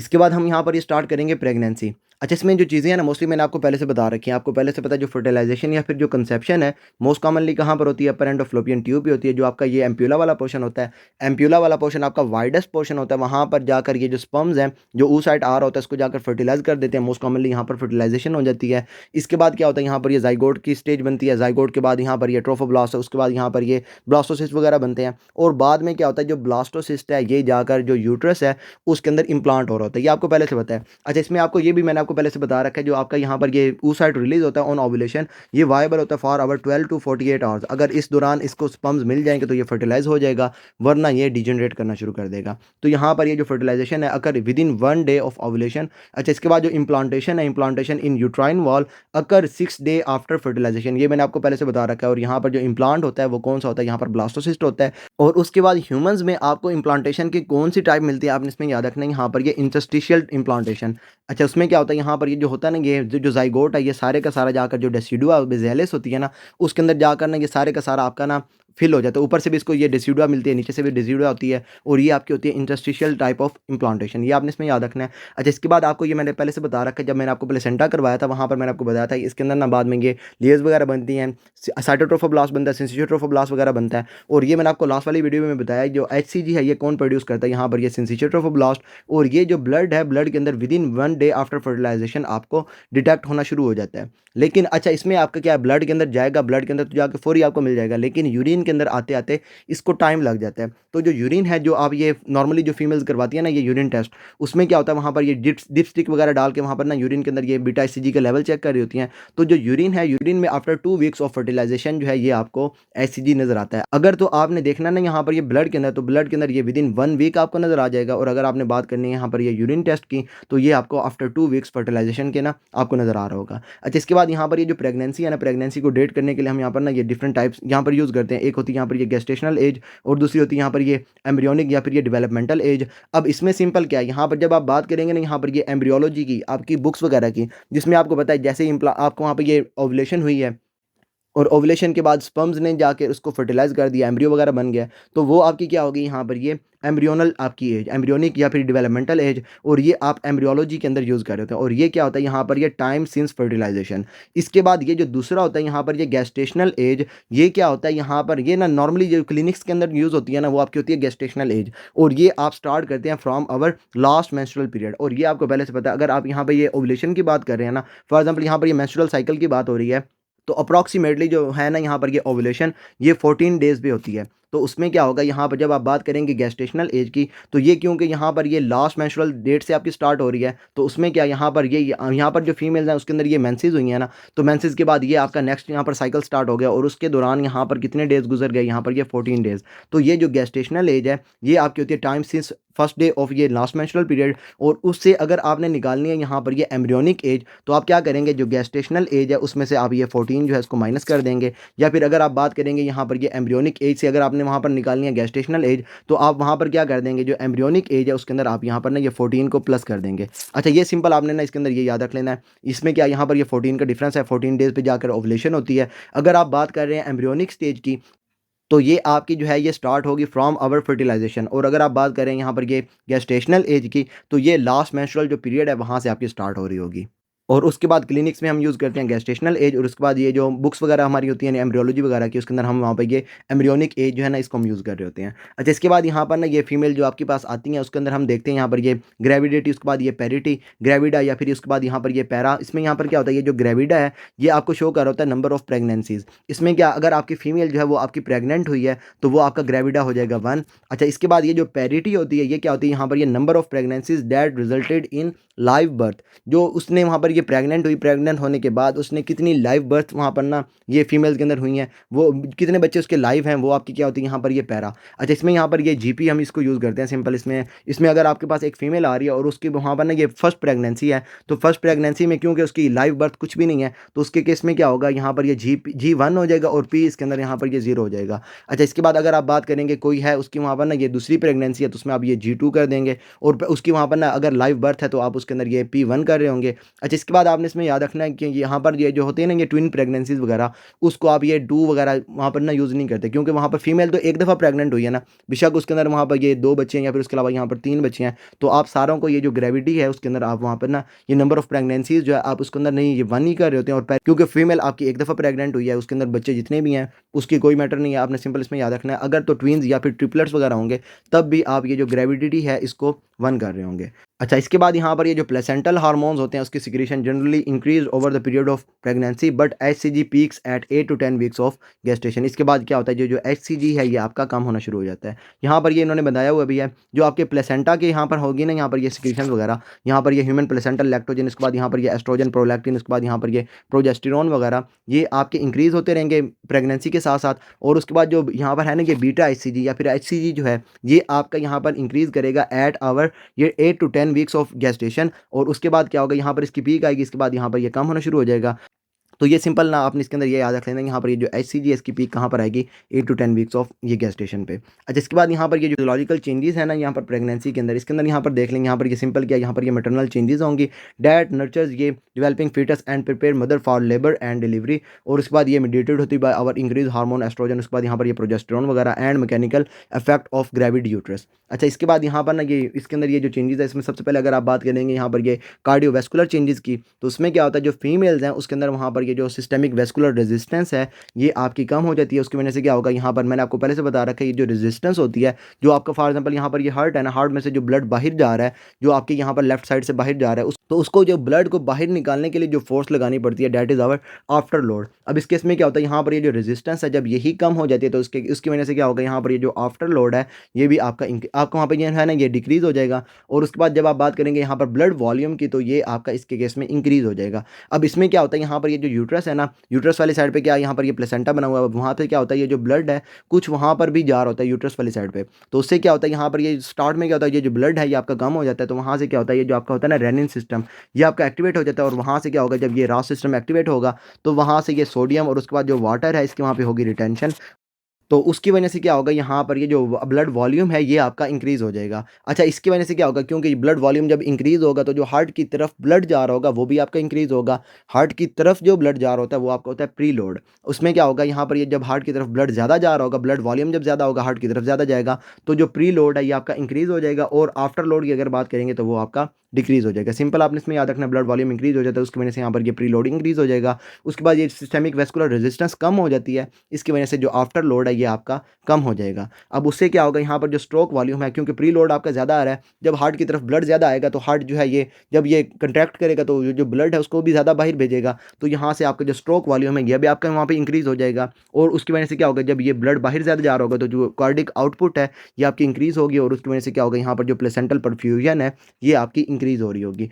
इसके बाद हम यहाँ पर ये स्टार्ट करेंगे प्रेगनेंसी। अच्छा, इसमें जो चीज़ें हैं ना मोस्टली मैंने आपको पहले से बता रखी हैं। आपको पहले से पता है जो फर्टिलाइज़ेशन या फिर जो कंसेप्शन है मोस्ट कॉमनली कहाँ पर होती है? अपर एंड ऑफ फ़ैलोपियन ट्यूब पे होती है, जो आपका ये एम्प्यूला वाला पोर्शन होता है। एम्प्यूला वाला पोर्शन आपका वाइडेस्ट पोर्शन होता है, वहाँ पर जाकर ये जो स्पर्म्स हैं, जो oocyte आ रहा होता है इसको जाकर फर्टिलाइज़ कर देते हैं। मोस्ट कॉमनली यहाँ पर फर्टिलाइज़ेशन हो जाती है। इसके बाद क्या होता है, यहाँ पर ये ज़ाइगोट की स्टेज बनती है। ज़ाइगोट के बाद यहाँ पर ये ट्रोफोब्लास्ट है, उसके बाद यहाँ पर ये ब्लास्टोसिस्ट वगैरह बनते हैं। और बाद में क्या होता है, जो ब्लास्टोसिस्ट है ये जाकर जो यूट्रस है उसके अंदर इम्प्लांट हो रहा होता है। ये आपको पहले से पता है। अच्छा, इसमें आपको ये भी मैंने आपको पहले से बता रखा है, जो आपका यहाँ पर ये oocyte रिलीज़ होता है ऑन ओव्यूलेशन, ये वायबल होता है फॉर अवर 12 टू 48 आवर्स। अगर इस दौरान इसको स्पर्म्स मिल जाएँगे तो ये फर्टिलाइज़ हो जाएगा, वरना ये डिजेनरेट करना शुरू कर देगा। तो यहाँ पर ये जो फर्टिलाइज़ेशन है अकर विदिन 1 डे ऑफ ओव्यूलेशन। अच्छा, इसके बाद जो इम्प्लांटेशन है, इम्प्लांटेशन इन यूट्राइन वॉल अकर 6 डे आफ्टर फर्टिलाइज़ेशन। ये मैंने आपको पहले से बता रखा है। और यहाँ पर जो इम्प्लांट होता है वो कौन-सा होता है, यहाँ पर ब्लास्टोसिस्ट होता है। और उसके बाद ह्यूमन्स में आपको इम्प्लांटेशन की कौन-सी टाइप मिलती है, आपने इसमें याद रखना है, यहाँ पर ये इंटरस्टिशियल इम्प्लांटेशन। अच्छा, उसमें क्या होता है, यहाँ पर ये जो होता है ना, ये जो ज़ाइगोट है, ये सारे का सारा जाकर जो डेसिडुआ बेसिलस होती है ना, उसके अंदर जाकर ना ये सारे का सारा आपका ना फिल हो जाता है। ऊपर से भी इसको ये डेसिडुआ मिलती है, नीचे से भी डेसिडुआ होती है, और ये आपकी होती है इंटरस्टिशियल टाइप ऑफ इम्प्लांटेशन। ये आपने इसमें याद रखना है। अच्छा, इसके बाद आपको ये मैंने पहले से बता रखा है, जब मैंने आपको प्लेसेंटा करवाया था वहाँ पर मैंने आपको बताया था इसके अंदर ना बाद में ये लेयर्स वगैरह बनती हैं, साइटोट्रोफोब्लास्ट बनता है, सिंचियोट्रोफोब्लास्ट वगैरह बनता है। और ये मैंने आपको लास्ट वाली वीडियो में बताया जो एचसीजी है ये कौन प्रोड्यूस करता है, यहाँ पर ये सिंचियोट्रोफोब्लास्ट। और ये जो ब्लड है, ब्लड के अंदर विदिन 1 डे आफ्टर फर्टिलाइजेशन आपको डिटेक्ट होना शुरू हो जाता है। लेकिन अच्छा, इसमें आपका क्या है, ब्लड के अंदर जाएगा, ब्लड के अंदर तो जाके फौरी आपको मिल जाएगा, लेकिन यूरिन के अंदर आते-आते इसको टाइम लग जाता है। तो जो यूरिन है, जो आप ये नॉर्मली जो फीमेल्स करवाती है ना ये यूरिन टेस्ट, उसमें क्या होता है, वहाँ पर ये डिपस्टिक वगैरह डाल के वहाँ पर ना यूरिन के अंदर ये बीटा एचसीजी का लेवल चेक कर रही होती हैं। तो जो यूरिन है, यूरिन में आफ्टर 2 वीक्स ऑफ फर्टिलाइजेशन जो है ये आपको एचसीजी नज़र आता है। अगर तो आपने देखना ना यहाँ पर ये ब्लड के अंदर, तो ब्लड के अंदर ये विदिन 1 वीक आपको नज़र आ जाएगा। और अगर आपने बात करनी है यहाँ पर ये यूरिन टेस्ट की, तो ये आपको आफ्टर 2 वीक्स फर्टिलाइजेशन के ना आपको नज़र आ रहा होगा। अच्छा, इसके बाद यहाँ पर ये जो प्रेगनेंसी है ना, प्रेगनेंसी को डेट करने के लिए हम यहाँ पर ना ये डिफरेंट टाइप्स यहाँ पर यूज़ करते हैं। एक होती है यहाँ पर ये गेस्टेशनल एज, और दूसरी होती है यहाँ पर ये एम्ब्रियोनिक या फिर ये डेवलपमेंटल एज। अब इसमें सिंपल क्या है, यहाँ पर जब आप बात करेंगे ना यहाँ पर ये एम्ब्रियोलॉजी की, आपकी बुक्स वगैरह की, जिसमें आपको पता है जैसे ही आपको वहाँ पर ये ओव्यूलेशन हुई है और ओव्यूलेशन के बाद स्पर्म्स ने जाके उसको फर्टिलाइज़ कर दिया, एम्ब्रियो वगैरह बन गया, तो वो आपकी क्या होगी यहाँ पर ये एम्ब्रियोनल आपकी एज, एम्ब्रियोनिक या फिर डेवलपमेंटल एज। और ये आप एम्ब्रियोलॉजी के अंदर यूज़ कर रहे होते हैं। और ये क्या होता है, यहाँ पर ये टाइम सिंस फर्टिलाइजेशन। इसके बाद ये जो दूसरा होता है यहाँ पर ये गेस्टेशनल एज, ये क्या होता है, यहाँ पर ये ना नॉर्मली जो क्लिनिक्स के अंदर यूज़ होती है ना, वो आपकी होती है गेस्टेशनल एज। और ये आप स्टार्ट करते हैं from our last menstrual period. और ये आपको पहले से पता है, अगर आप यहाँ पर ये ओव्यूलेशन की बात कर रहे हैं ना, फॉर एग्जाम्पल यहाँ पर ये मेंस्ट्रुअल साइकिल की बात हो रही है, तो अप्रॉक्सीमेटली जो है ना यहाँ पर ये ओव्यूलेशन ये 14 डेज़ पे होती है। तो उसमें क्या होगा, यहाँ पर जब आप बात करेंगे गेस्टेशनल एज की, तो ये क्योंकि यहाँ पर ये लास्ट मेंस्ट्रुअल डेट से आपकी स्टार्ट हो रही है, तो उसमें क्या यहाँ पर ये यहाँ पर जो फीमेल्स हैं उसके अंदर ये मेंसेस हुई हैं ना, तो मेंसेस के बाद ये आपका नेक्स्ट यहाँ पर साइकिल स्टार्ट हो गया, और उसके दौरान यहाँ पर कितने डेज़ गुजर गए, यहाँ पर ये 14 डेज़। तो ये जो गेस्टेशनल एज है ये आपकी होती है time since first day of ये लास्ट मेंस्ट्रुअल पीरियड। और उससे अगर आपने निकालनी है यहाँ पर ये एम्ब्रियोनिक एज, तो आप क्या करेंगे, जो गेस्टेशनल एज है उसमें से आप ये 14 जो है इसको माइनस कर देंगे। या फिर अगर आप बात करेंगे यहाँ पर ये एम्ब्रियोनिक एज से अगर आपने वहाँ पर निकालनी है गेस्टेशनल एज, तो आप वहाँ पर क्या कर देंगे, जो एम्ब्रियोनिक एज है उसके अंदर आप यहाँ पर ना ये 14 को प्लस कर देंगे। अच्छा, ये सिंपल आपने ना इसके अंदर ये याद रख लेना है। इसमें क्या यहाँ पर ये 14 का डिफरेंस है, 14 डेज़ पे जाकर ओवुलेशन होती है। अगर आप बात कर रहे हैं एम्ब्रियोनिक स्टेज की, तो ये आपकी जो है ये स्टार्ट होगी फ्रॉम आवर फर्टिलाइजेशन। और अगर आप बात करें यहाँ पर ये गेस्टेशनल एज की, तो ये लास्ट मेंस्ट्रुअल जो पीरियड है वहाँ से आपकी स्टार्ट हो रही होगी। और उसके बाद क्लिनिक्स में हम यूज़ करते हैं गेस्टेशनल एज, और उसके बाद ये जो बुक्स वगैरह हमारी होती हैं एम्ब्रियोलॉजी वगैरह की, उसके अंदर हम वहाँ पे ये एम्ब्रियोनिक एज जो है ना इसको हम यूज़ कर रहे होते हैं। अच्छा, इसके बाद यहाँ पर ना ये फीमेल जो आपके पास आती हैं उसके अंदर हम देखते हैं यहाँ पर ये ग्रेविडिटी, उसके बाद ये पेरिटी, ग्रेविडा, या फिर उसके बाद यहाँ पर ये पैरा। इसमें यहाँ पर क्या होता है, ये जो ग्रेविडा है ये आपको शो कर रहा होता है नंबर ऑफ प्रेगनेंसीज। इसमें क्या, अगर आपकी फीमेल जो है वो आपकी प्रेगनेंट हुई है तो वो आपका ग्रेविडा हो जाएगा 1। अच्छा, इसके बाद ये जो पेरिटी होती है ये क्या होती है, यहाँ पर ये number of pregnancies that resulted in live birth. जो उसने वहाँ पर ये प्रेग्नेंट हुई, प्रेग्नेंट होने के बाद उसने कितनी लाइव बर्थ वहाँ पर ना ये फीमेल्स के अंदर हुई हैं, वो कितने बच्चे उसके लाइव हैं, वो आपकी क्या होती है यहाँ पर ये पैरा। अच्छा, इसमें यहाँ पर ये जीपी हम इसको यूज़ करते हैं सिंपल। इसमें इसमें अगर आपके पास एक फीमेल आ रही है और उसकी वहाँ पर ना ये फर्स्ट प्रेगनेंसी है, तो फर्स्ट प्रेगनेंसी में क्योंकि उसकी लाइव बर्थ कुछ भी नहीं है, तो उसके केस में क्या होगा, यहाँ पर ये जी1 हो जाएगा और पी इसके अंदर यहाँ पर ये 0 हो जाएगा। अच्छा, इसके बाद अगर आप बात करेंगे कोई है उसकी वहाँ पर ना ये दूसरी प्रेगनेंसी है, तो उसमें आप ये जी2 कर देंगे, और उसकी वहाँ पर ना अगर लाइव बर्थ है तो आप उसके अंदर ये P1 कर रहे होंगे। अच्छा, इसके बाद आपने इसमें याद रखना है कि यहाँ पर ये जो होती है ना ये ट्विन प्रेगनेंसीज़ वगैरह, उसको आप ये डू वगैरह वहाँ पर ना यूज़ नहीं करते, क्योंकि वहाँ पर फीमेल तो एक दफ़ा प्रेग्नेंट हुई है ना, बेशक उसके अंदर वहाँ पर ये 2 बच्चे हैं या फिर उसके अलावा यहाँ पर 3 बच्चे हैं, तो आप सारों को ये जो ग्रेविटी है उसके अंदर आप वहाँ पर ना ये नंबर ऑफ प्रेगनेंसीज़ जो है आप उसके अंदर नहीं, ये 1 ही कर रहे होते हैं, और क्योंकि फीमेल आपकी एक दफ़ा प्रेग्नेंट हुई है, उसके अंदर बच्चे जितने भी हैं उसकी कोई मैटर नहीं है। आपने सिंपल इसमें याद रखना है, अगर तो ट्विन्स या फिर ट्रिपलेट्स वगैरह होंगे तब भी आप ये जो ग्रेविडिटी है इसको 1 कर रहे होंगे। अच्छा, इसके बाद यहाँ पर ये जो प्लेसेंटल हार्मोन्स होते हैं उसकी secretion generally increase over the period of pregnancy, but hCG peaks at 8 to 10 weeks of gestation. इसके बाद क्या होता है, जो एचसीजी है ये आपका कम होना शुरू हो जाता है। यहाँ पर ये इन्होंने बताया हुआ भी है, जो आपके प्लेसेंटा के यहाँ पर होगी ना, यहाँ पर ये सिक्रीशन वगैरह, यहाँ पर ये ह्यूमन प्लेसेंटल लैक्टोजन, इसके बाद यहाँ पर ये एस्ट्रोजन, प्रोलैक्टिन, इसके बाद यहाँ पर ये प्रोजेस्टेरोन वगैरह, ये आपके इंक्रीज होते रहेंगे प्रेगनेंसी के साथ साथ। और उसके बाद जो यहाँ पर है ना ये बीटा एचसीजी या फिर एचसीजी जो है ये आपका यहाँ पर इंक्रीज करेगा एट आवर ये 8 टू 10 वीक्स ऑफ गेस्टेशन। और उसके बाद क्या होगा, यहाँ पर इसकी पीक आएगी, इसके बाद यहाँ पर ये कम होना शुरू हो जाएगा। तो ये सिंपल ना आपने इसके अंदर ये याद रख लेना, यहाँ पर ये जो एचसीजी की पीक कहाँ पर आएगी, 8 टू 10 वीक्स ऑफ ये गेस्टेशन पे। अच्छा, इसके बाद यहाँ पर ये जो फिजियोलॉजिकल चेंजेस है ना यहाँ पर प्रेगनेंसी के अंदर, इसके अंदर यहाँ पर देख लेंगे, यहाँ पर ये सिंपल क्या, यहाँ पर ये मैटरनल चेंजेस होंगी, डैट नर्चर्स ये developing foetus and prepare mother for labour and delivery. और उसके बाद ये मीडिएटेड होती है by our increase hormone oestrogen, उसके बाद यहाँ पर ये प्रोजेस्टेरोन वगैरह and mechanical effect of gravid uterus. अच्छा, इसके बाद यहाँ पर ना ये इसके अंदर ये जो चेंजेस है इसमें सबसे पहले अगर आप बात करेंगे यहाँ पर ये कार्डियोवैस्कुलर चेंजेस की, तो उसमें क्या होता है, जो फीमेल्स हैं उसके अंदर वहाँ पर ये जो सिस्टेमिक वैस्कुलर रेजिस्टेंस है ये आपकी कम हो जाती है। उसकी वजह से क्या होगा, यहाँ पर मैंने आपको पहले से बता रखा है, ये जो रेजिस्टेंस होती है, जो आपका फॉर एग्जांपल यहाँ पर ये हार्ट है ना, हार्ट में से जो ब्लड बाहर जा रहा है, जो आपके यहाँ पर लेफ्ट साइड से बाहर जा रहा है, तो उसको जो ब्लड को बाहर निकालने के लिए जो फोर्स लगानी पड़ती है, that is our afterload. अब इस केस में क्या होता है, यहाँ पर ये जो रेजिस्टेंस है जब यही कम हो जाती है, तो उसकी वजह से क्या होगा, यहाँ पर ये जो आफ्टर लोड है ये भी आपका वहाँ पर ये है ना ये डिक्रीज हो जाएगा। और उसके बाद जब आप बात करेंगे यहाँ पर ब्लड वॉल्यूम की, तो ये आपका इसके केस में इंक्रीज हो जाएगा। अब इसमें क्या होता है, यहाँ पर ये जो यूट्रस है ना, यूट्रस वाली साइड पे क्या, यहाँ पर ये प्लेसेंटा बना हुआ है, वहाँ पे क्या होता है, ये जो ब्लड है कुछ वहाँ पर भी जा रहा होता है यूट्रस वाली साइड पे, तो उससे क्या होता है, यहाँ पर ये स्टार्ट में क्या होता है, ये जो ब्लड है ये आपका कम हो जाता है, तो वहाँ से क्या होता है, ये जो आपका होता है ना रेनिन सिस्टम, ये आपका एक्टिवेट हो जाता है। और वहाँ से क्या होगा, जब ये रास सिस्टम एक्टिवेट होगा तो वहाँ से ये सोडियम और उसके बाद जो वाटर है इसके वहाँ पे होगी रिटेंशन, तो उसकी वजह से क्या होगा, यहाँ पर ये जो ब्लड वॉल्यूम है ये आपका इंक्रीज़ हो जाएगा। अच्छा, इसकी वजह से क्या होगा, क्योंकि ब्लड वॉल्यूम जब इंक्रीज़ होगा तो जो हार्ट की तरफ ब्लड जा रहा होगा वो भी आपका इंक्रीज़ होगा। हार्ट की तरफ जो ब्लड जा रहा होता है वो आपका होता है प्रीलोड। उसमें क्या होगा, यहाँ पर ये जब हार्ट की तरफ ब्लड ज़्यादा जा रहा होगा, ब्लड वॉल्यूम जब ज़्यादा होगा हार्ट की तरफ ज़्यादा जाएगा, तो जो प्रीलोड है ये आपका इंक्रीज़ हो जाएगा। और आफ्टर लोड की अगर बात करेंगे तो वो आपका डिक्रीज़ हो जाएगा। सिंपल आपने इसमें याद रखना, ब्लड वॉल्यूम इंक्रीज़ हो जाता है, उसकी वजह से यहाँ पर ये प्रीलोड इंक्रीज़ हो जाएगा। उसके बाद ये सिस्टेमिक वैस्कुलर रेजिस्टेंस कम हो जाती है, इसकी वजह से जो आफ्टर लोड है ये आपका कम हो जाएगा। अब उससे क्या होगा, यहाँ पर जो स्ट्रोक वॉल्यूम है, क्योंकि प्री लोड आपका ज़्यादा आ रहा है, जब हार्ट की तरफ ब्लड ज़्यादा आएगा तो हार्ट जो है ये जब ये कंट्रैक्ट करेगा तो जो ब्लड है उसको भी ज़्यादा बाहर भेजेगा, तो यहाँ से आपका जो स्ट्रोक वॉल्यूम है यह भी आपका वहाँ पे इंक्रीज़ हो जाएगा। और उसकी वजह से क्या होगा, जब ये ब्लड बाहर ज़्यादा जा रहा होगा तो जो कार्डिक आउटपुट है ये आपकी इंक्रीज़ होगी। और उसकी वजह से क्या होगा, यहाँ पर जो प्लेसेंटल परफ्यूजन है ये आपकी इंक्रीज़ हो रही होगी।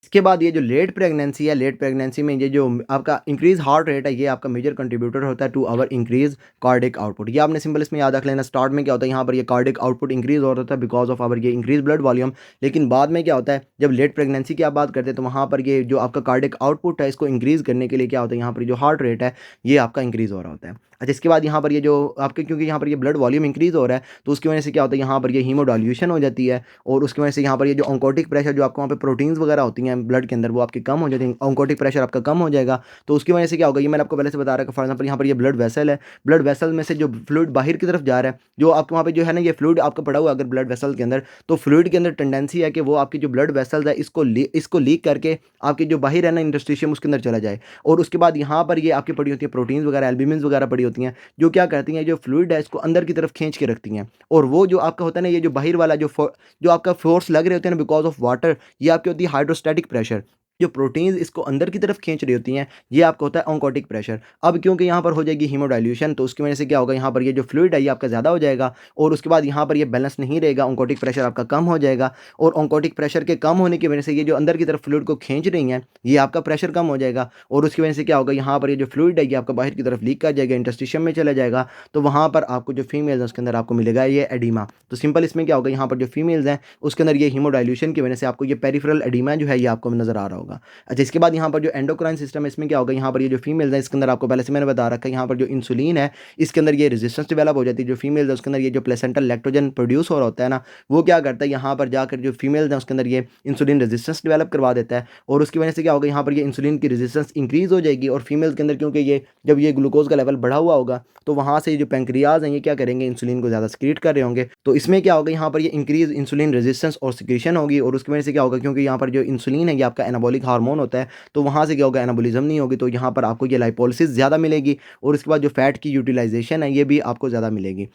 इसके बाद ये जो लेट प्रेगनेंसी है, लेट प्रेगनेंसी में ये जो आपका इंक्रीज़ हार्ट रेट है ये आपका मेजर कंट्रीब्यूटर होता है to our increase cardiac output. ये आपने सिंपल इसमें याद रख लेना, स्टार्ट में क्या होता है, यहाँ पर ये कार्डिक आउटपुट इंक्रीज़ हो रहा था बिकॉज ऑफ आवर ये इंक्रीज़ ब्लड वॉल्यूम। लेकिन बाद में क्या होता है, जब लेट प्रेगनेंसी की आप बात करते हैं तो वहाँ पर ये जो आपका कार्डिक आउटपुट है इसको इंक्रीज़ करने के लिए क्या होता है, यहाँ पर जो हार्ट रेट है ये आपका इंक्रीज़ हो रहा होता है। अच्छा, इसके बाद यहाँ पर ये जो आपके क्योंकि यहाँ पर ये ब्लड वॉल्यूम इंक्रीज़ हो रहा है तो उसकी वजह से क्या होता है, यहाँ पर ये हीमोडाइल्यूशन हो जाती है। और उसकी वजह से यहाँ पर ये जो ऑन्कोटिक प्रेशर, जो आपको वहाँ पे प्रोटीन्स वगैरह होती हैं ब्लड के अंदर, वो आपकी कम हो जाती हैं, ऑन्कोटिक प्रेशर आपका कम हो जाएगा। तो उसकी वजह से क्या होगा, ये मैंने आपको पहले से बता रहा है, फॉर एग्जाम्पल यहाँ पर ये ब्लड वेसल है, ब्लड वेसल में से जो फ्लूइड बाहर की तरफ जा रहा है, जो आपके वहाँ पे जो है ना ये फ्लूइड आपका पड़ा हुआ है अगर ब्लड वेसल के अंदर, तो फ्लूइड के अंदर टेंडेंसी है कि वो आपकी जो ब्लड वेसल्स है इसको लीक करके आपकी जो बाहर है ना इंटरस्टिशियम उसके अंदर चला जाए। और उसके बाद यहाँ पर ये आपकी पड़ी होती है प्रोटीन्स वगैरह, एल्ब्यूमिन वगैरह पड़ी होती हैं, जो क्या करती हैं, जो फ्लूइड है इसको अंदर की तरफ खींच के रखती हैं। और वो जो आपका होता है ना ये जो बाहर वाला जो आपका फोर्स लग रहे होते हैं ना बिकॉज ऑफ वाटर, ये आपकी होती है हाइड्रोस्टैटिक प्रेशर। जो प्रोटीन्स इसको अंदर की तरफ खींच रही होती हैं ये आपका होता है ऑन्कोटिक प्रेशर। अब क्योंकि यहाँ पर हो जाएगी हीमोडाइल्यूशन तो उसकी वजह से क्या होगा, यहाँ पर ये जो फ्लूइड है ये आपका ज़्यादा हो जाएगा। और उसके बाद यहाँ पर ये बैलेंस नहीं रहेगा, ऑन्कोटिक प्रेशर आपका कम हो जाएगा। और ऑन्कोटिक प्रेशर के कम होने की वजह से ये जो अंदर की तरफ फ्लूइड को खींच रही हैं ये आपका प्रेशर कम हो जाएगा। और उसकी वजह से क्या होगा, यहाँ पर ये जो फ्लूइड है ये आपका बाहर की तरफ लीक कर जाएगा, इंटरस्टिशियम में चला जाएगा। तो वहाँ पर आपको जो फीमेल्स हैं उसके अंदर आपको मिलेगा ये एडीमा। तो सिंपल इसमें क्या होगा, यहाँ पर जो फीमेल्स हैं उसके अंदर ये हीमोडाइल्यूशन की वजह से आपको ये पेरिफेरल एडीमा जो है ये आपको नज़र आ रहा होगा। होगा। अच्छा, इसके बाद यहाँ पर जो एंडोक्राइन सिस्टम है इसमें क्या होगा, यहाँ पर ये जो फीमेल्स हैं इसके अंदर आपको पहले से मैंने बता रखा है, यहाँ पर जो इंसुलिन है इसके अंदर ये रेजिस्टेंस डेवलप हो जाती है। जो फीमेल्स है उसके अंदर ये जो प्लेसेंटल लैक्टोजन प्रोड्यूस हो रहा होता है ना, वो क्या करता है यहाँ पर जाकर जो फीमेल्स हैं उसके अंदर ये इंसुलिन रेजिस्टेंस डेवलप करवा देता है, और उसकी वजह से क्या होगा, यहाँ पर ये इंसुलिन की रेजिस्टेंस इंक्रीज हो जाएगी। और फीमेल्स के अंदर क्योंकि ये जब ये ग्लूकोज का लेवल बढ़ा हुआ होगा तो वहाँ से जो पैंक्रियाज हैं ये क्या करेंगे, इंसुलिन को ज़्यादा सिक्रीट कर रहे होंगे। तो इसमें क्या होगा, यहाँ पर ये इंक्रीज इंसुलिन रेजिस्टेंस और सिक्रीशन होगी, और उसकी वजह से क्या होगा, क्योंकि यहाँ पर जो इंसुलिन है ये आपका एनाबॉलिक हार्मोन होता है, तो वहाँ से क्या होगा, एनाबॉलिज्म नहीं होगी, तो यहाँ पर आपको ये लाइपोलिसिस ज़्यादा मिलेगी, और उसके बाद जो फैट की यूटिलाइजेशन है ये भी आपको ज़्यादा मिलेगी।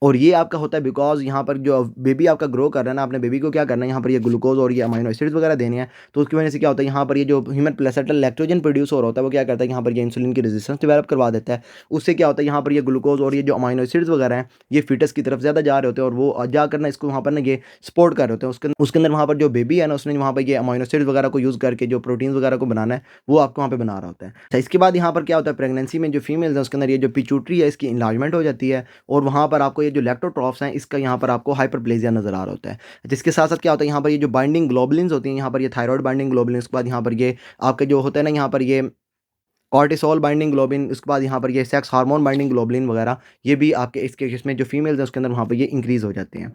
और ये आपका होता है बिकॉज़ यहाँ पर जो बेबी आपका ग्रो कर रहा है ना, आपने बेबी को क्या करना है, यहाँ पर ये ग्लूकोज़ और ये अमीनो एसिड्स वगैरह देने हैं, तो उसकी वजह से क्या होता है, यहाँ पर ये जो ह्यूमन प्लेसेंटल लैक्टोजन प्रोड्यूस हो रहा होता है वो क्या करता है, यहाँ पर ये इंसुलिन की रेजिस्टेंस डेवलप करवा देता है। उससे क्या होता है, यहाँ पर ये ग्लूकोज़ और ये जो अमीनो एसिड्स वगैरह हैं ये फीटस की तरफ ज़्यादा जा रहे होते हैं, और वो जाकर ना इसको वहाँ पर ना ये सपोर्ट कर रहे होते हैं। उसके अंदर वहाँ पर जो बेबी है ना उसने वहाँ पर ये अमीनो एसिड्स वगैरह को यूज़ करके जो प्रोटीन्स वगैरह को बनाना है वो आपको वहाँ पे बना रहा होता है। अच्छा, इसके बाद यहाँ पर क्या होता है, प्रेगनेंसी में जो फीमेल्स हैं उसके अंदर ये जो पिट्यूटरी है इसकी इनलार्जमेंट हो जाती है, और वहाँ पर आपको ये जो लैक्टोट्रॉफ्स हैं इसका यहाँ पर आपको हाइपरप्लेजिया नज़र आ रहा होता है। जिसके साथ-साथ क्या होता है, यहाँ पर ये जो बाइंडिंग ग्लोबुलिन्स होती हैं, यहाँ पर ये थायरॉइड बाइंडिंग ग्लोबुलिन्स, उसके बाद यहाँ पर ये आपका जो होता है ना, यहाँ पर ये कॉर्टिसोल बाइंडिंग ग्लोबिन, उसके बाद यहाँ पर ये सेक्स हार्मोन बाइंडिंग ग्लोबुलिन वगैरह, ये भी आपके इसके इसमें जो फीमेल्स हैं उसके अंदर वहाँ पे ये इंक्रीज़ हो जाते हैं।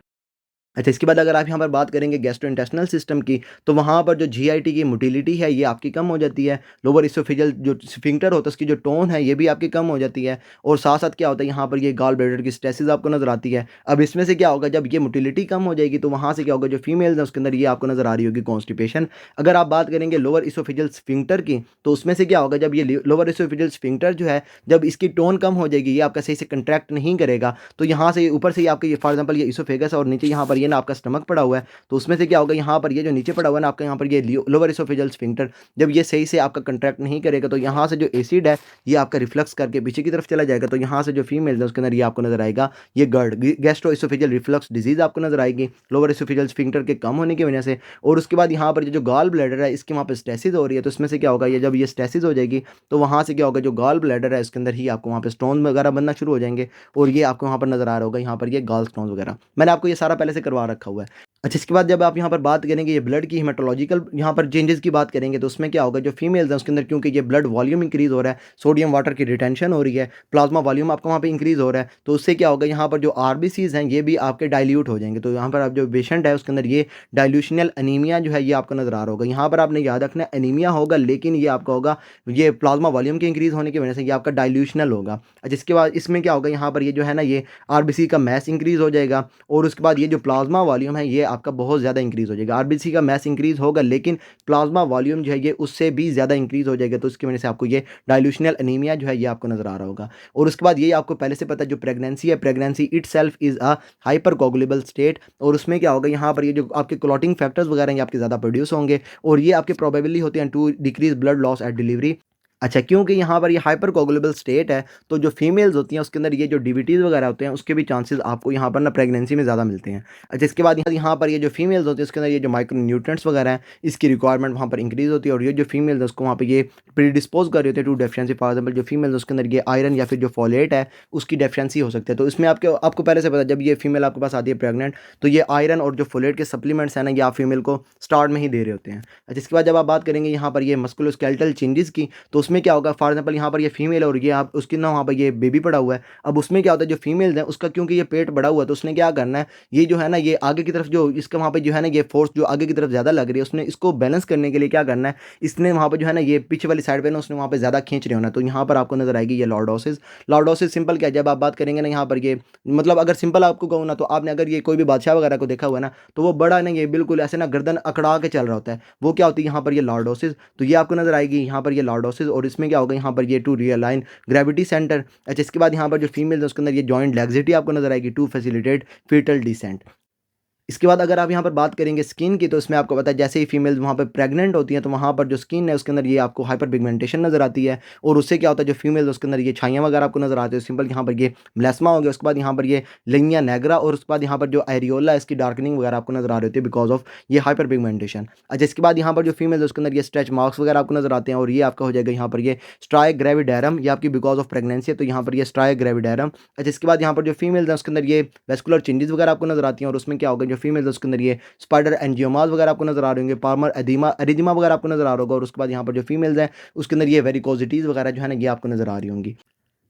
अच्छा, इसके बाद अगर आप यहाँ पर बात करेंगे गैस्ट्रोइंटेस्टिनल सिस्टम की, तो वहाँ पर जो जीआईटी की मोटिलिटी है ये आपकी कम हो जाती है। लोअर इसोफेजियल जो स्फिंक्टर होता है उसकी जो टोन है ये भी आपकी कम हो जाती है, और साथ-साथ क्या होता है, यहाँ पर ये गॉल ब्लैडर की स्टेसिस आपको नज़र आती है। अब इसमें से क्या होगा, जब ये मोटिलिटी कम हो जाएगी तो वहाँ से क्या होगा, जो फीमेल्स हैं उसके अंदर ये आपको नज़र आ रही होगी कॉन्स्टिपेशन। अगर आप बात करेंगे लोअर इसोफेजियल स्फिंक्टर की, तो उसमें से क्या होगा, जब ये लोअर इसोफेजियल स्फिंक्टर जो है, जब इसकी टोन कम हो जाएगी, ये आपका सही से कंट्रैक्ट नहीं करेगा, तो यहाँ से ऊपर से ये आपका ये फॉर एग्जांपल ये इसोफेगस है और नीचे यहाँ पर ये ना आपका स्टमक पड़ा हुआ है, तो उसमें से क्या होगा, यहाँ पर ये जो नीचे पड़ा हुआ है ना आपका, यहाँ पर ये लोअर इसोफेजियल स्फिंक्टर, जब ये सही से आपका कंट्रैक्ट नहीं करेगा तो यहाँ से जो एसिड है ये आपका रिफ्लक्स करके पीछे की तरफ चला जाएगा, तो यहाँ से जो फीमेल है उसके अंदर ये आपको नजर आएगा, ये गर्ड गैस्ट्रो इसोफेजियल रिफ्लक्स डिजीज आपको नजर आएगी लोअर इसोफेजियल स्फिंक्टर के कम होने की वजह से। और उसके बाद यहाँ पर जो गॉल ब्लैडर है इसकी वहाँ पर स्टेसिस हो रही है, तो इसमें से क्या होगा, ये जब ये स्टेसिस हो जाएगी तो वहाँ से क्या होगा, जो गॉल ब्लैडर है इसके अंदर ही आपको वहाँ पे स्टोन वगैरह बनना शुरू हो जाएंगे, और ये आपको वहाँ पर नजर आ रहा होगा, यहाँ पर ये गॉल स्टोन वगैरह मैंने आपको ये सारा पहले से करवा रखा हुआ है। अच्छा, इसके बाद जब आप यहाँ पर बात करेंगे ये ब्लड की हेमाटोलॉजिकल यहाँ पर चेंजेस की बात करेंगे, तो उसमें क्या होगा, जो फीमेल्स हैं उसके अंदर क्योंकि ये ब्लड वॉल्यूम इंक्रीज़ हो रहा है, सोडियम वाटर की रिटेंशन हो रही है, प्लाज्मा वॉल्यूम आपका वहाँ पे इंक्रीज़ हो रहा है, तो उससे क्या होगा, यहाँ पर जो आरबीसीज़ हैं ये भी आपके डाइल्यूट हो जाएंगे। तो यहाँ पर आप जो पेशेंट है उसके अंदर ये डाइल्यूशनल अनीमिया जो है ये आपको नज़र आ रहा होगा। यहाँ पर आपने याद रखना है अनीमिया होगा, लेकिन ये आपका होगा ये प्लाज्मा वॉल्यूम के इंक्रीज़ होने की वजह से ये आपका डाइल्यूशनल होगा। अच्छा, इसके बाद इसमें क्या होगा, यहाँ पर ये जो है ना ये आरबीसी का मैस इंक्रीज़ हो जाएगा, और उसके बाद ये जो प्लाज्मा वॉल्यूम है ये आपका बहुत ज़्यादा इंक्रीज़ हो जाएगा। आरबीसी का मैस इंक्रीज़ होगा, लेकिन प्लाज्मा वॉल्यूम जो है ये उससे भी ज़्यादा इंक्रीज़ हो जाएगा, तो उसकी वजह से आपको ये डाइल्यूशनल एनीमिया जो है ये आपको नज़र आ रहा होगा। और उसके बाद ये आपको पहले से पता है, जो प्रेगनेंसी है, pregnancy itself is a hypercoagulable state, और उसमें क्या होगा, यहाँ पर ये जो आपके क्लॉटिंग फैक्टर्स वगैरह हैं ये आपके ज़्यादा प्रोड्यूस होंगे, और ये आपके प्रोबेबली होते हैं to decrease blood loss at delivery. अच्छा, क्योंकि यहाँ पर ये हाइपर कोगुलेबल स्टेट है, तो जो फीमेल्स होती हैं उसके अंदर ये जो डीवीटीज़ वगैरह होते हैं उसके भी चांसेस आपको यहाँ पर ना प्रेगनेंसी में ज़्यादा मिलते हैं। अच्छा, इसके बाद यहाँ पर ये जो फीमेल्स होती है उसके अंदर ये जो माइक्रो न्यूट्रिएंट्स वगैरह हैं इसकी रिक्वायरमेंट वहाँ पर इंक्रीज़ होती है, और ये जो फीमेल्स है उसको वहाँ पर ये प्रीडिस्पोज कर रहे होते हैं टू डेफिशिएंसी। फॉर एग्जाम्पल जो फीमेल्स उसके अंदर ये आयरन या फिर जो फोलेट है उसकी डेफिशिएंसी हो सकती है, तो इसमें आपके आपको पहले से पता है, जब ये फीमेल आपके पास आती है प्रेगनेंट, तो ये आयरन और जो फोलेट के सप्लीमेंट्स हैं ना ये आप फीमेल को स्टार्ट में ही दे रहे होते हैं। अच्छा, इसके बाद जब आप बात करेंगे यहाँ पर ये मस्कुलोस्केलेटल चेंजेस की, तो उसमें क्या होगा, फॉर एग्जाम्पल यहाँ पर ये फीमेल है और ये आप उसकी ना वहाँ पर ये बेबी पड़ा हुआ है। अब उसमें क्या होता है, जो फीमेल्स हैं उसका क्योंकि ये पेट बड़ा हुआ है, तो उसने क्या करना है, ये जो है ना ये आगे की तरफ जो इसका वहाँ पे जो है ना ये फोर्स जो आगे की तरफ ज़्यादा लग रही है, उसने इसको बैलेंस करने के लिए क्या करना है, इसने वहाँ पे जो है ना ये पीछे वाली साइड पे ना उसने वहाँ पे ज़्यादा खींच रहे होना, तो यहाँ पर आपको नजर आएगी ये लॉर्डोसिस। लॉर्डोसिस सिंपल क्या है, जब आप बात करेंगे ना यहाँ पर ये मतलब अगर सिंपल आपको कहूँ ना, तो आपने अगर ये कोई भी बादशाह वगैरह को देखा हुआ है ना, तो वो बड़ा नहीं है, बिल्कुल ऐसे ना गर्दन अकड़ा के चल रहा होता है, वो क्या होती है यहाँ पर ये लॉर्डोसिस, तो ये आपको नजर आएगी यहाँ पर ये लॉर्डोसिस। और इसमें क्या होगा, यहाँ पर ये टू रियलाइन ग्रेविटी सेंटर। अच्छा, इसके बाद यहाँ पर जो फीमेल है उसके अंदर ये जॉइंट लैक्सिटी आपको नजर आएगी टू फैसिलिटेट फीटल डिसेंट। इसके बाद अगर आप यहाँ पर बात करेंगे स्किन की, तो इसमें आपको पता है जैसे ही फीमेल्स वहाँ पर प्रेग्नेंट होती हैं तो वहाँ पर जो स्किन है उसके अंदर ये आपको हाइपर पिगमेंटेशन नज़र आती है, और उससे क्या होता है, जो फीमेल्स उसके अंदर ये छाइयाँ वगैरह आपको नज़र आती है। सिंपल यहाँ पर ये मेलास्मा हो गया, उसके बाद यहाँ पर ये लिंगिया नेग्रा, और उसके बाद यहाँ पर जो एरियोला है इसकी डार्कनिंग वगैरह आपको नज़र आ रही होती है बिकॉज ऑफ ये हाइपर पिगमेंटेशन। अच्छा, इसके बाद यहाँ पर जो फीमेल्स उसके अंदर ये स्ट्रेच मार्क्स वगैरह आपको नज़र आते हैं, और ये आपका हो जाएगा यहाँ पर ये स्ट्राई ग्रेविडेरम, ये आपकी बिकॉज ऑफ प्रेगनेंसी है, तो यहाँ पर ये स्ट्राई ग्रेविडेरम। अच्छा, इसके बाद यहाँ पर जो फीमेल्स हैं उसके अंदर ये वेस्कुलर चेंजेस वगैरह आपको नज़र आती हैं, और उसमें क्या होगा, जो फीमेल्स है उसके अंदर ये स्पाइडर एंजियोमास वगैरह आपको नज़र आ रहे होंगे, पाल्मर एडिमा एरिथ्मिया वगैरह आपको नज़र आ रहा होगा और उसके बाद यहाँ पर जो फीमेल्स हैं उसके अंदर ये वेरिकोसिटीज़ वगैरह जो है ना ये आपको नज़र आ रही होंगी।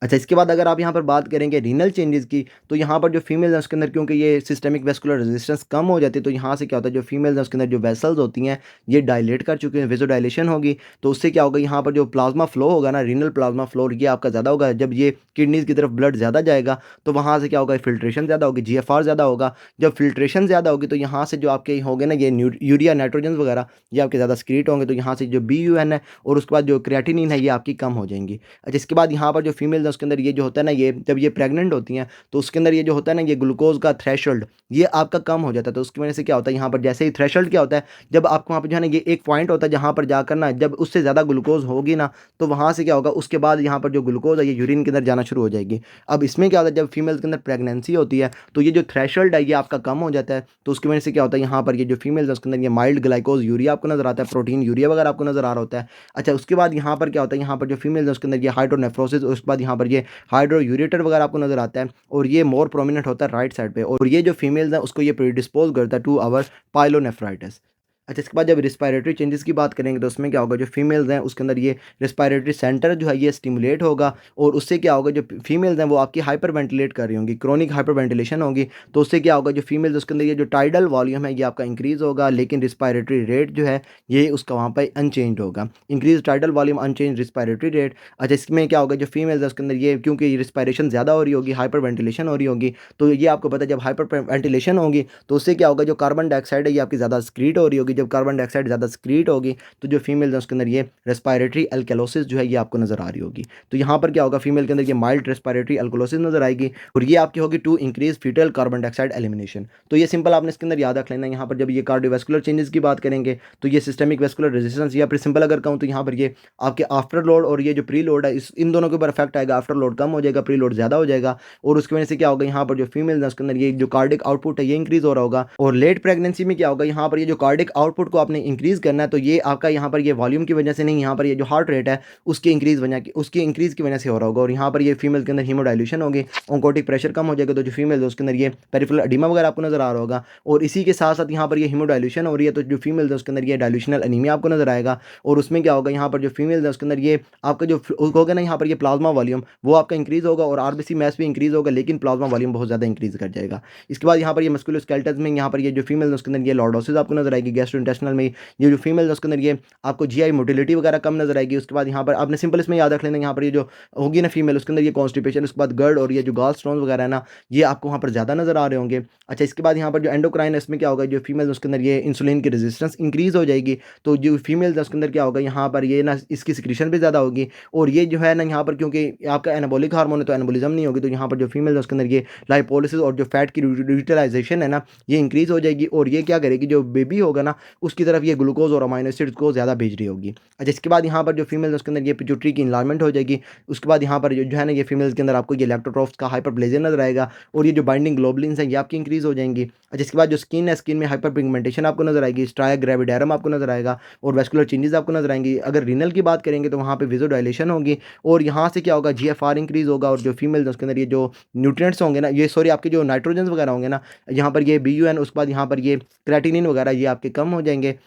अच्छा, इसके बाद अगर आप यहाँ पर बात करेंगे रीनल चेंजेस की, तो यहाँ पर जो फीमेल्स हैं उसके अंदर क्योंकि ये सिस्टेमिक वेस्कुलर रेजिस्टेंस कम हो जाती है, तो यहाँ से क्या होता है जो फीमेल्स हैं उसके अंदर जो वेसल्स होती हैं ये डायलेट कर चुके हैं, वेसोडाइलेशन होगी। तो उससे क्या होगा यहाँ पर जो प्लाज्मा फ्लो होगा ना, रीनल प्लाज्मा फ्लो ये आपका ज़्यादा होगा। जब ये किडनीज़ की तरफ ब्लड ज़्यादा जाएगा तो वहाँ से क्या होगा, फिल्ट्रेशन ज़्यादा होगी, जीएफआर ज़्यादा होगा। जब फिल्ट्रेशन ज़्यादा होगी तो यहाँ से जो आपके होंगे ना ये यूरिया नाइट्रोजन वगैरह ये आपके ज़्यादा सीक्रेट होंगे, तो यहाँ से जो BUN है और उसके बाद जो क्रिएटिनिन है ये आपकी कम हो जाएंगी। अच्छा, इसके बाद यहाँ पर जो फीमेल्स हैं उसके अंदर ये जो होता है ना, ये जब ये प्रेग्नेंट होती हैं तो उसके अंदर ये जो होता है ना ये ग्लूकोज का थ्रेशोल्ड ये आपका कम हो जाता है। तो उसकी वजह से क्या होता है यहाँ पर जैसे ही थ्रेशोल्ड क्या होता है, जब आपको वहाँ पर जो है ना ये एक पॉइंट होता है जहाँ पर जाकर ना जब उससे ज़्यादा ग्लूकोज होगी ना तो वहाँ से क्या होगा, उसके बाद यहाँ पर जो ग्लूकोज है ये यूरिन के अंदर जाना शुरू हो जाएगी। अब इसमें क्या होता है जब फीमेल्स के अंदर प्रेगनेंसी होती है तो ये जो थ्रेशोल्ड है ये आपका कम हो जाता है। तो उसकी वजह से क्या होता है यहाँ पर ये जो फीमेल्स है उसके अंदर ये माइल्ड ग्लाइकोज यूरिया आपको नजर आता है, प्रोटीन यूरिया वगैरह आपको नजर आ रहा होता है। अच्छा, उसके बाद यहाँ पर क्या होता है, यहाँ पर जो फीमेल्स है उसके अंदर ये हाइड्रोनेफ्रोसिस, उसके बाद यहाँ पर ये हाइड्रोयूरेटर वगैरह आपको नजर आता है और ये मोर प्रोमिनेंट होता है राइट साइड पे, और ये जो फीमेल्स हैं उसको ये प्रीडिस्पोज करता है टू आवर पाइलोनेफ्राइटिस। अच्छा, इसके बाद जब रिस्पायरेटरी चेंजेस की बात करेंगे तो उसमें क्या होगा, जो फीमेल्स हैं उसके अंदर ये रिस्पायरेटरी सेंटर जो है ये स्टिमुलेट होगा और उससे क्या होगा, जो फीमेल्स हैं वो आपकी हाइपर वेंटिलेट कर रही होंगी, क्रोनिक हाइपर वेंटिलेशन होगी। तो उससे क्या होगा, जो फीमेल्स उसके अंदर ये जो टाइडल वॉल्यूम है ये आपका इंक्रीज़ होगा, लेकिन रिस्पायरेटरी रेट जो है ये उसका वहाँ पर अनचेंज होगा। Increase tidal volume, unchange respiratory rate. अच्छा, इसमें क्या होगा, जो फीमेल्स है उसके अंदर ये क्योंकि रिस्पायरेशन ज़्यादा हो रही होगी, हाइपर वेंटिलेशन हो रही होगी, तो ये आपको पता है जब हाइपर वेंटिलेशन होगी तो उससे क्या होगा, जो कार्बन डाइऑक्साइड है ये आपकी ज़्यादा स्क्रीट हो रही होगी। जब कार्बन डाइऑक्साइड ज़्यादा स्क्रीट होगी तो जो फीमेल्स हैं उसके अंदर ये रेस्पायरेटरी अल्कलोसिस जो है ये आपको नज़र आ रही होगी। तो यहाँ पर क्या होगा, फीमेल के अंदर ये माइल्ड रेस्पायरेटरी अल्कलोसिस नज़र आएगी और ये आपकी होगी to increase foetal carbon dioxide elimination. तो ये सिंपल आपने इसके अंदर याद रख लेना। यहाँ पर जब ये कार्डियोवैस्कुलर चेंजेस की बात करेंगे तो ये सिस्टमिक वेस्कुलर रेजिस्टेंस, या फिर सिंपल अगर कहूँ तो यहाँ पर ये आपके आफ्टर लोड और ये जो प्री लोड है इन दोनों के ऊपर इफेक्ट आएगा। आफ्टर लोड कम हो जाएगा, प्री लोड ज़्यादा हो जाएगा और उसकी वजह से क्या होगा, यहाँ पर जो फीमेल है उसके अंदर ये जो कार्डिक आउटपुट है ये इंक्रीज हो रहा होगा। और लेट प्रेगनेंसी में क्या होगा, यहाँ पर ये जो कार्डिक आउटपुट को आपने इंक्रीज करना है तो ये आपका यहाँ पर ये वॉल्यूम की वजह से नहीं, यहाँ पर ये जो हार्ट रेट है उसकी इंक्रीज की वजह से हो रहा होगा। और यहाँ पर ये फीमेल के अंदर हीमोडाइल्यूशन होगी, ऑन्कोटिक प्रेशर कम हो जाएगा, तो जो फीमेल है उसके अंदर ये पेरिफेरल एडिमा वगैरह आपको नजर आ रहा होगा। और इसी के साथ साथ यहाँ पर ये हीमोडाइल्यूशन हो रही है तो जो फीमेल है उसके अंदर ये डाइल्यूशनल एनीमिया आपको नजर आएगा। और उसमें क्या होगा, यहाँ पर जो फीमेल है उसके अंदर ये आपका जो होगा ना यहाँ पर ये प्लाज्मा वॉल्यूम वो आपका इंक्रीज होगा और आरबीसी मैस भी इंक्रीज होगा, लेकिन प्लाज्मा वॉल्यूम बहुत ज़्यादा इंक्रीज कर जाएगा। इसके बाद यहाँ पर ये मस्कुलोस्केलेटल में यहाँ पर ये जो फीमेल है उसके अंदर ये लॉर्डोसिस आपको नजर आएगी। गैस्ट्रोइंटेस्टिनल में ये जो फीमेल है उसके अंदर ये आपको जीआई मोटिलिटी वगैरह कम नजर आएगी। उसके बाद यहाँ पर आपने सिंपल इसमें याद रख लेना, यहाँ पर ये जो होगी ना फीमेल उसके अंदर ये कॉन्स्टिपेशन, उसके बाद गर्ड और ये जो गॉल स्टोन वगैरह है ना ये आपको वहाँ पर ज़्यादा नजर आ रहे होंगे। अच्छा, इसके बाद यहाँ पर जो एंडोक्राइन है इसमें क्या होगा, जो फीमेल उसके अंदर ये इंसुलिन की रेजिस्टेंस इंक्रीज हो जाएगी। तो जो फीमेल है उसके अंदर क्या होगा, यहाँ पर ये ना इसकी सिक्रीशन भी ज़्यादा होगी और ये जो है ना यहाँ पर क्योंकि आपका एनाबॉलिक हार्मोन है तो एनाबॉलिज्म नहीं होगी, तो यहाँ पर जो फीमेल है उसके अंदर ये लाइपोलिसिस और जो फैट की यूटिलाइजेशन है ना ये इंक्रीज हो जाएगी और ये क्या करेगी, जो बेबी होगा ना उसकी तरफ ये ग्लूकोज और अमाइनो एसिड्स को ज़्यादा भेज रही होगी। अच्छा, इसके बाद यहाँ पर जो फीमेल है उसके अंदर ये पिट्यूटरी की इन्लार्जमेंट हो जाएगी। उसके बाद यहाँ पर जो है ना ये फीमेल्स के अंदर आपको ये लैक्टोट्रोफ्स का हाइपरप्लेजिया नजर आएगा और ये जो बाइंडिंग ग्लोबुलिन्स हैं ये आपकी इंक्रीज हो जाएंगी। अच्छा, इसके बाद जो स्किन है स्किन में हाइपर पिगमेंटेशन आपको नजर आएगी, स्ट्राया ग्रेविडेरम आपको नजर आएगा और वेस्कुलर चेंजेस आपको नजर आएंगी। अगर रीनल की बात करेंगे तो वहाँ पे विजोडाइलेशन होगी और यहाँ से क्या होगा, जीएफआर इंक्रीज होगा और जो फीमेल है उसके अंदर ये जो न्यूट्रिएंट्स होंगे ना ये सॉरी आपके जो नाइट्रोजन वगैरह होंगे ना यहाँ पर ये BUN, उसके बाद यहाँ पर ये क्रेटिनिन वगैरह ये आपके कम हो जाएंगे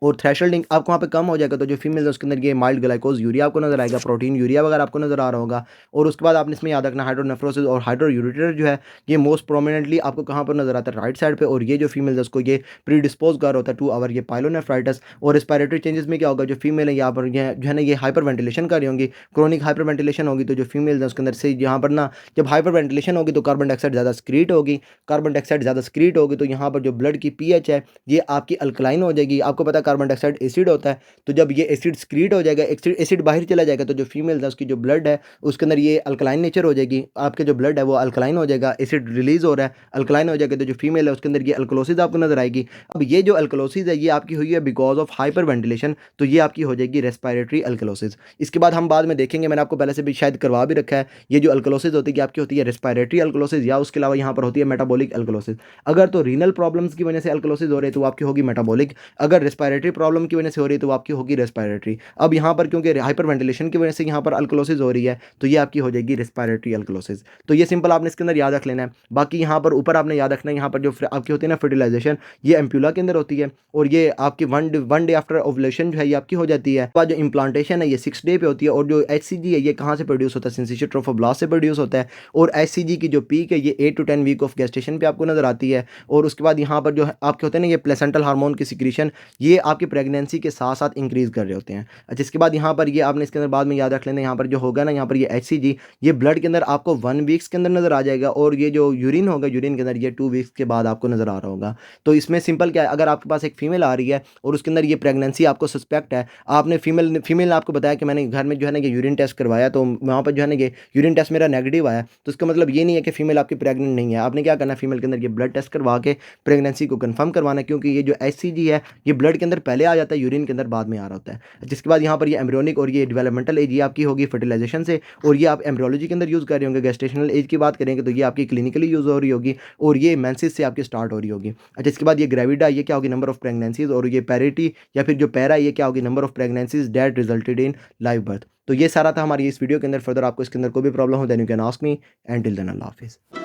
और थ्रेशोल्डिंग आपको वहाँ पे कम हो जाएगा। तो जो फीमेल है उसके अंदर ये माइल्ड ग्लाइकोज यूरिया आपको नजर आएगा, प्रोटीन यूरिया वगैरह आपको नजर आ रहा होगा। और उसके बाद आपने इसमें याद रखना हाइड्रोनेफ्रोसिस और हाइड्रोयूरेटर जो है ये मोस्ट प्रोमिनेंटली आपको कहाँ पर नजर आता है, राइट साइड पे। और ये जो फीमेल है उसको ये प्रीडिस्पोज कर होता है टू आवर ये पाइलोनेफ्राइटिस। और रिस्पायरेटरी चेंजेस में क्या होगा, जो फीमेल है यहाँ पर जो है ना ये हाइपर वेंटिलेशन कर रही होंगी, क्रोनिक हाइपर वेंटिलेशन होगी। तो जो फीमेल है उसके अंदर से यहाँ पर ना जब हाइपर वेंटिलेशन होगी तो कार्बन डाइऑक्साइड ज़्यादा स्क्रीट होगी, कार्बन डाइऑक्साइड ज़्यादा स्क्रीट होगी तो यहाँ पर जो ब्लड की पीएच है ये आपकी अल्कलाइन हो जाएगी। आपको पता है कार्बन डाइऑक्साइड एसिड होता है, तो जब ये एसिड स्क्रीट हो जाएगा, एसिड बाहर चला जाएगा तो जो फीमेल है उसकी जो ब्लड है उसके अंदर ये अल्कलाइन नेचर हो जाएगी। आपके जो ब्लड है वो अल्कलाइन हो जाएगा, एसिड रिलीज हो रहा है, अल्कलाइन हो जाएगा। तो जो फीमेल है उसके अंदर ये अल्कलोसिस आपको नजर आएगी। अब ये जो अल्कलोसिस है ये आपकी हुई है बिकॉज ऑफ हाइपर वेंटिलेशन, तो ये आपकी हो जाएगी रेस्पायरेटरी अल्कलोसिस। इसके बाद हम बाद में देखेंगे, मैंने आपको पहले से भी शायद करवा भी रखा है, ये जो अल्कलोसिस होती है आपकी होती है रेस्पायरेटरी अल्कलोसिस या उसके अलावा यहाँ पर होती है मेटाबॉलिक अल्कलोसिस। अगर तो रीनल प्रॉब्लम्स की वजह से अल्कलोसिस हो रही है तो आपकी होगी मेटाबॉलिक, अगर रेस्पायरेटरी रेस्पिरेटरी प्रॉब्लम की वजह से हो रही है तो वो आपकी होगी रेस्पिरेटरी। अब यहाँ पर क्योंकि हाइपर वेंटिलेशन की वजह से यहाँ पर अल्कलोसिस हो रही है तो ये आपकी हो जाएगी रेस्पिरेटरी अल्कलोसिस। तो ये सिंपल आपने इसके अंदर याद रख लेना है। बाकी यहाँ पर ऊपर आपने याद रखना है, यहाँ पर जो आपकी होती है ना फर्टिलाइजेशन, ये एम्प्यूला के अंदर होती है और ये आपकी वन डे आफ्टर ओवुलेशन जो है ये आपकी हो जाती है। बाद जो इम्प्लांटेशन है ये 6 डे पे होती है और जो एचसीजी है ये कहाँ से प्रोड्यूस होता है, सिंथेसिस ट्रोफोब्लास्ट से प्रोड्यूस होता है। और एचसीजी की जो पीक है ये 8 to 10 वीक ऑफ गेस्टेशन पे आपको नजर आती है। और उसके बाद यहाँ पर जो है आपके होते हैं ना ये प्लेसेंटल हार्मोन की सिक्रीशन, ये आपकी प्रेगनेंसी के साथ साथ इंक्रीज कर रहे होते हैं। अच्छा, इसके बाद यहाँ पर ये आपने इसके अंदर बाद में याद रख लेना, यहाँ पर जो होगा ना यहाँ पर ये एचसीजी ये ब्लड के अंदर आपको 1 वीक्स के अंदर नजर आ जाएगा और ये जो यूरिन होगा यूरिन के अंदर ये 2 वीक्स के बाद आपको नजर आ रहा होगा। तो इसमें सिंपल क्या है, अगर आपके पास एक फीमेल आ रही है और उसके अंदर ये प्रेगनेंसी आपको सस्पेक्ट है, आपने फीमेल फीमेल ने आपको बताया कि मैंने घर में जो है ना ये यूरिन टेस्ट करवाया तो वहाँ पर जो है ना ये यूरिन टेस्ट मेरा नेगेटिव आया, तो इसका मतलब ये नहीं है कि फीमेल आपकी प्रेग्नेंट नहीं है। आपने क्या करना है, फीमेल के अंदर ये ब्लड टेस्ट करवा के प्रेगनेंसी को कंफर्म करवाना है, क्योंकि ये जो एचसीजी है ये ब्लड के अंदर पहले आ जाता है, यूरिन के अंदर बाद में आ रहा होता है। जिसके बाद यहाँ पर ये एम्ब्रियोनिक और ये डेवलपमेंटल एज ये आपकी होगी फर्टिलाइजेशन से, और ये आप एम्ब्रियोलॉजी के अंदर यूज़ कर रहे होंगे। गेस्टेशनल एज की बात करेंगे तो ये आपकी क्लिनिकली यूज़ हो रही होगी और ये मेंसेस से आपकी स्टार्ट हो रही होगी। अच्छा, इसके बाद ये ग्रेविडा ये क्या होगी, नंबर ऑफ प्रेगनेंसीज, और ये पैरिटी या फिर जो पैरा ये क्या होगी, number of pregnancies that resulted in live birth. तो ये सारा था हमारी इस वीडियो के अंदर। फर्दर आपको इसके अंदर कोई भी प्रॉब्लम हो then you can ask me, and till then अल्लाह हाफिज़।